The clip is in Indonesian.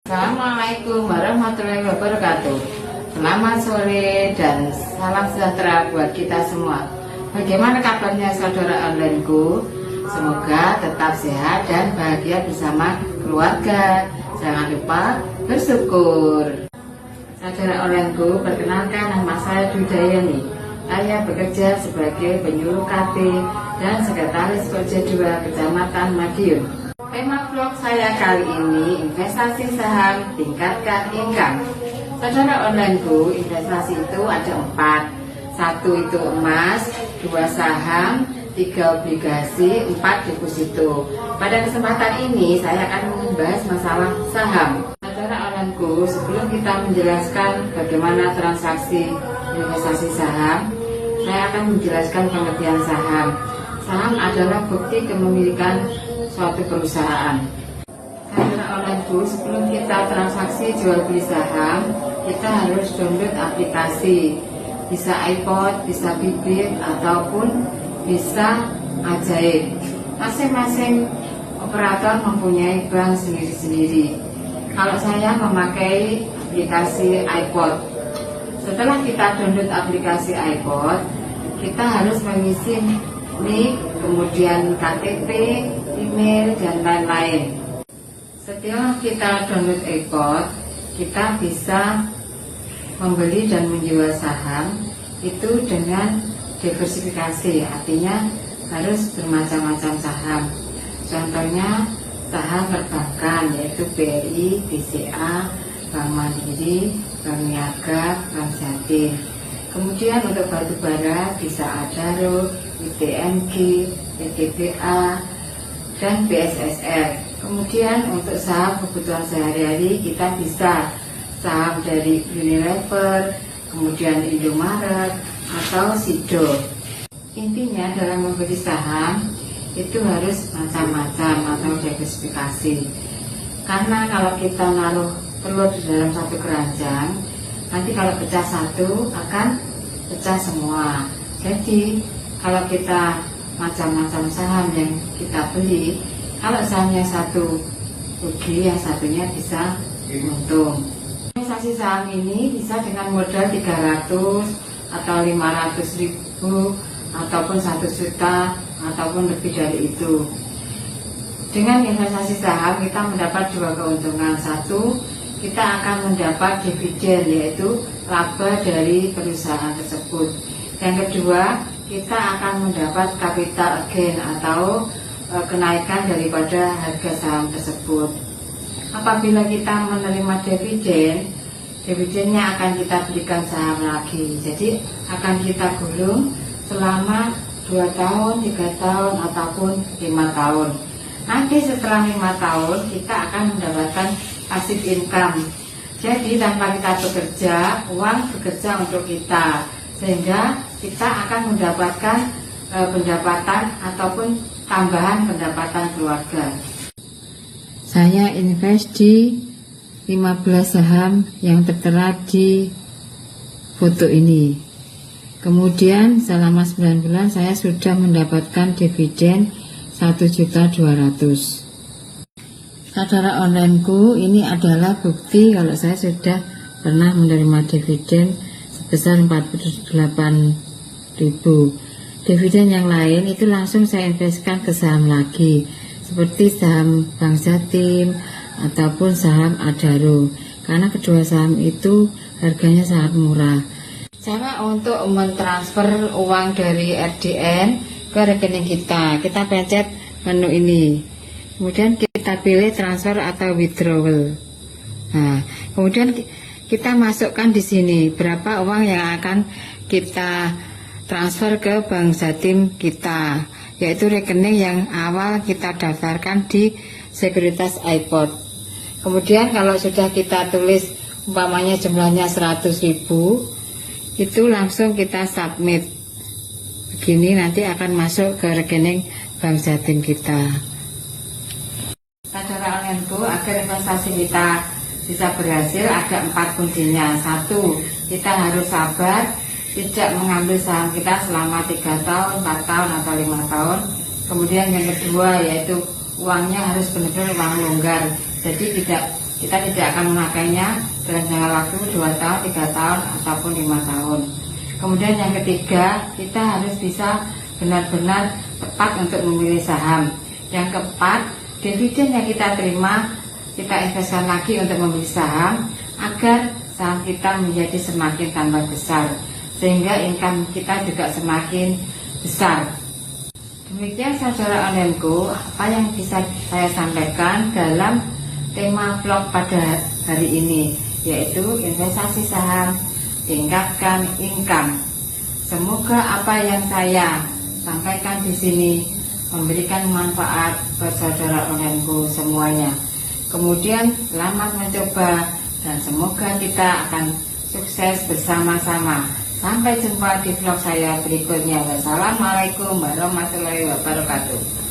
Assalamualaikum warahmatullahi wabarakatuh. Selamat sore dan salam sejahtera buat kita semua. Bagaimana kabarnya saudara onlineku? Semoga tetap sehat dan bahagia bersama keluarga. Jangan lupa bersyukur. Saudara onlineku, perkenalkan nama saya Dwi Dayani. Saya bekerja sebagai penyuluh KT dan sekretaris Koja 2 Kecamatan Madiun. Tema vlog saya kali ini investasi saham tingkatkan income. Saudara onlineku, investasi itu ada 4. 1 itu emas, 2 saham, 3 obligasi, 4 deposito. Pada kesempatan ini saya akan membahas masalah saham. Saudara onlineku, sebelum kita menjelaskan bagaimana transaksi investasi saham, saya akan menjelaskan pengertian saham. Saham adalah bukti kepemilikan suatu perusahaan. Saudara onlineku, sebelum kita transaksi jual beli saham, kita harus download aplikasi. Bisa iPod, bisa Bibit, ataupun bisa Ajaib. Masing-masing operator mempunyai bank sendiri-sendiri. Kalau saya memakai aplikasi iPod. Setelah kita download aplikasi iPod, kita harus mengisi NIK, kemudian KTP, email, dan lain-lain. Setelah kita download iPod, kita bisa membeli dan menjual saham itu dengan diversifikasi, artinya harus bermacam-macam saham. Contohnya saham perbankan, yaitu BRI, BCA, Bank Mandiri, Bank Niaga, Bank Jatim. Kemudian untuk batubara bisa Adaro, ITMG, PTBA, dan BSSR. Kemudian untuk saham kebutuhan sehari-hari kita bisa saham dari Unilever, kemudian Indomaret, atau Sido. Intinya dalam membeli saham itu harus macam-macam atau diversifikasi. Karena kalau kita naruh telur di dalam satu keranjang, nanti kalau pecah satu akan pecah semua. Jadi kalau kita macam-macam saham yang kita beli, kalau sahamnya satu rugi, yang satunya bisa untung. Investasi saham ini bisa dengan modal 300 atau 500 ribu ataupun 1 juta ataupun lebih dari itu. Dengan investasi saham kita mendapat 2 keuntungan. 1, kita akan mendapat dividen, yaitu laba dari perusahaan tersebut. Yang kedua, kita akan mendapat capital gain atau kenaikan daripada harga saham tersebut. Apabila kita menerima dividen, dividennya akan kita belikan saham lagi. Jadi akan kita gulung selama 2 tahun, 3 tahun, ataupun 5 tahun. Nanti setelah 5 tahun kita akan mendapatkan passive income. Jadi tanpa kita bekerja, uang bekerja untuk kita, sehingga kita akan mendapatkan pendapatan ataupun tambahan pendapatan keluarga. Saya invest di 15 saham yang tertera di foto ini. Kemudian selama 9 bulan saya sudah mendapatkan dividen 1.200.000. Saudara onlineku, ini adalah bukti kalau saya sudah pernah menerima dividen sebesar 48.000. Dividen yang lain itu langsung saya investkan ke saham lagi, seperti saham Bank Jatim ataupun saham Adaro, karena kedua saham itu harganya sangat murah. Cara untuk mentransfer uang dari RDN ke rekening kita pencet menu ini, kemudian kita pilih transfer atau withdrawal. Nah, kemudian kita masukkan di sini berapa uang yang akan kita transfer ke Bank Jatim kita, yaitu rekening yang awal kita daftarkan di Sekuritas iPod. Kemudian kalau sudah kita tulis umpamanya jumlahnya 100.000, itu langsung kita submit. Begini nanti akan masuk ke rekening Bank Jatim kita. Saudara onlineku, agar investasi kita bisa berhasil ada 4 kuncinya. 1, kita harus sabar, tidak mengambil saham kita selama 3 tahun, 4 tahun, atau 5 tahun. Kemudian yang kedua yaitu uangnya harus benar-benar uang longgar, jadi tidak kita tidak akan memakainya dalam jangka waktu 2 tahun, 3 tahun, ataupun 5 tahun. Kemudian yang ketiga, kita harus bisa benar-benar tepat untuk memilih saham. Yang keempat, dividen yang kita terima, kita investasikan lagi untuk membeli saham agar saham kita menjadi semakin tambah besar, sehingga income kita juga semakin besar. Demikian saudara onlineku, apa yang bisa saya sampaikan dalam tema vlog pada hari ini, yaitu investasi saham, tingkatkan income. Semoga apa yang saya sampaikan di sini memberikan manfaat buat saudara onlineku semuanya. Kemudian selamat mencoba dan semoga kita akan sukses bersama-sama. Sampai jumpa di vlog saya berikutnya. Wassalamualaikum warahmatullahi wabarakatuh.